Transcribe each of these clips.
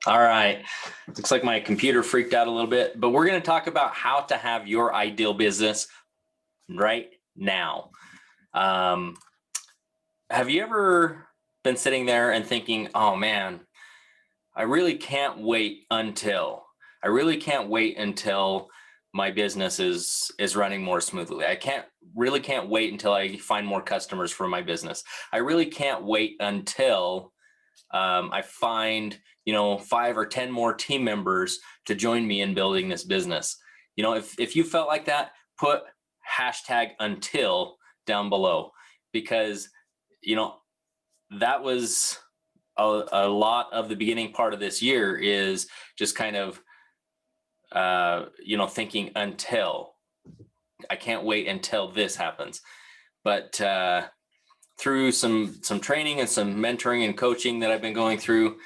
All right. Looks like my computer freaked out a little bit, but we're going to talk about how to have your ideal business right now. Um, have you ever been sitting there and thinking, oh man, I really can't wait until, I really can't wait until my business is running more smoothly. Really can't wait until I find more customers for my business. I really can't wait until I find, 5 or 10 more team members to join me in building this business. If you felt like that, put hashtag until down below, because, that was a lot of the beginning part of this year is just kind of, thinking until I can't wait until this happens. But through some training and some mentoring and coaching that I've been going through,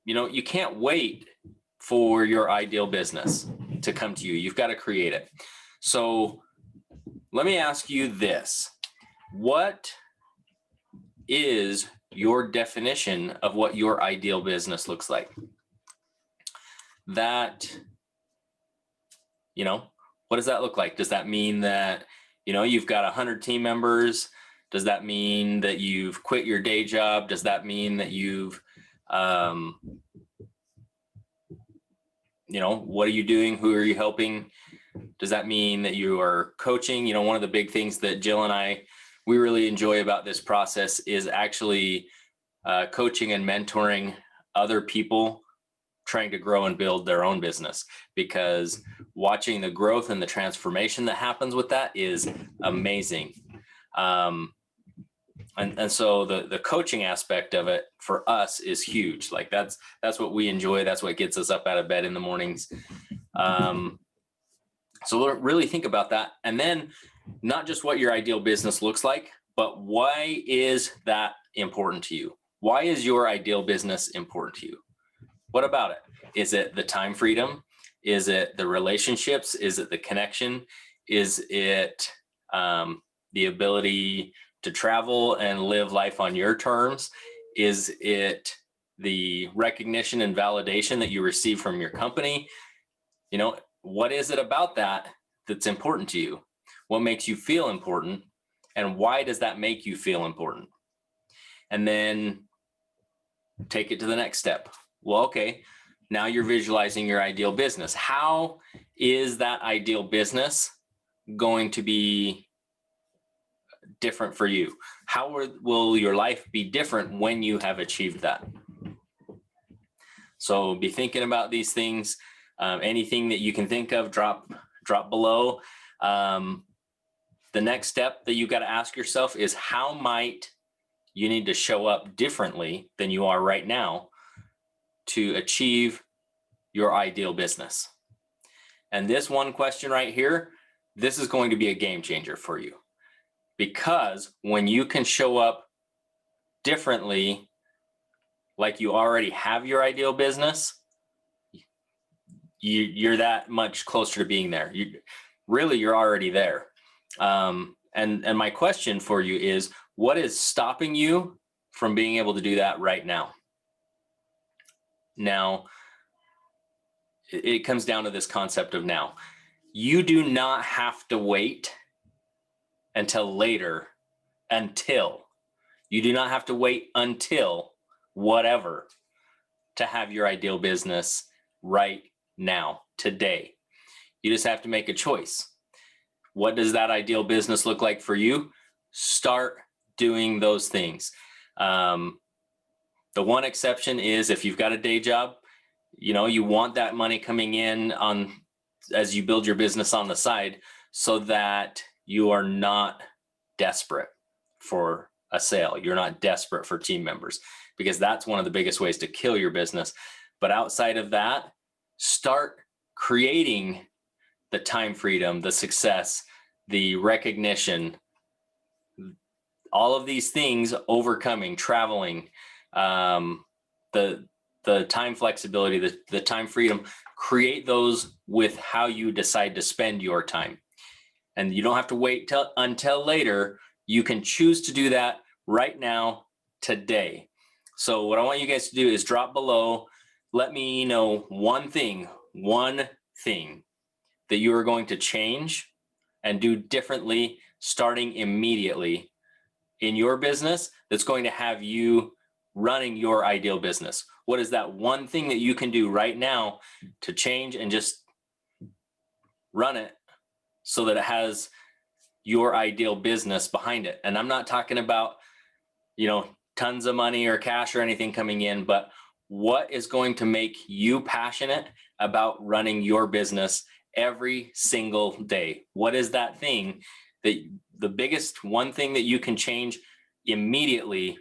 you can't wait for your ideal business to come to you. You've got to create it. So let me ask you this. What is your definition of what your ideal business looks like? That, what does that look like? Does that mean that, you've got 100 team members? Does that mean that you've quit your day job? Does that mean that you've, what are you doing? Who are you helping? Does that mean that you are coaching? One of the big things that Jill and we really enjoy about this process is actually coaching and mentoring other people trying to grow and build their own business, because watching the growth and the transformation that happens with that is amazing. And so the coaching aspect of it for us is huge. Like that's what we enjoy. That's what gets us up out of bed in the mornings. So we'll really think about that. And then not just what your ideal business looks like, but why is that important to you? Why is your ideal business important to you? What about it? Is it the time freedom? Is it the relationships? Is it the connection? Is it the ability to travel and live life on your terms? Is it the recognition and validation that you receive from your company? What is it about that that's important to you? What makes you feel important? And why does that make you feel important? And then take it to the next step. Well, okay, now you're visualizing your ideal business. How is that ideal business going to be different for you? How will your life be different when you have achieved that? So be thinking about these things. Anything that you can think of, drop below. The next step that you got to ask yourself is, how might you need to show up differently than you are right now to achieve your ideal business? And this one question right here, this is going to be a game changer for you, because when you can show up differently, like you already have your ideal business, you're that much closer to being there. You're already there. And my question for you is, what is stopping you from being able to do that right now? Now, it comes down to this concept of now. You do not have to wait until later, you do not have to wait until whatever to have your ideal business right now, today. You just have to make a choice. What does that ideal business look like for you? Start doing those things. The one exception is if you've got a day job, you want that money coming in as you build your business on the side, so that you are not desperate for a sale. You're not desperate for team members, because that's one of the biggest ways to kill your business. But outside of that, start creating the time freedom, the success, the recognition, all of these things, overcoming, traveling, the time flexibility, the time freedom. Create those with how you decide to spend your time. And you don't have to wait until later. You can choose to do that right now, today. So what I want you guys to do is drop below. Let me know one thing that you are going to change and do differently starting immediately in your business that's going to have you running your ideal business. What is that one thing that you can do right now to change and just run it so that it has your ideal business behind it? And I'm not talking about, tons of money or cash or anything coming in, but what is going to make you passionate about running your business every single day? What is that thing that the biggest one thing that you can change immediately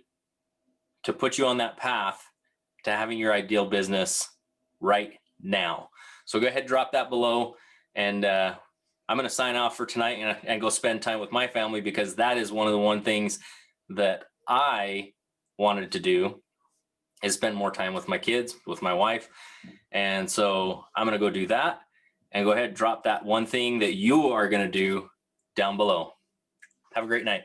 to put you on that path to having your ideal business right now? So go ahead, drop that below. And I'm going to sign off for tonight and go spend time with my family, because that is one of the things that I wanted to do, is spend more time with my kids, with my wife. And so I'm going to go do that, and go ahead, drop that one thing that you are going to do down below. Have a great night.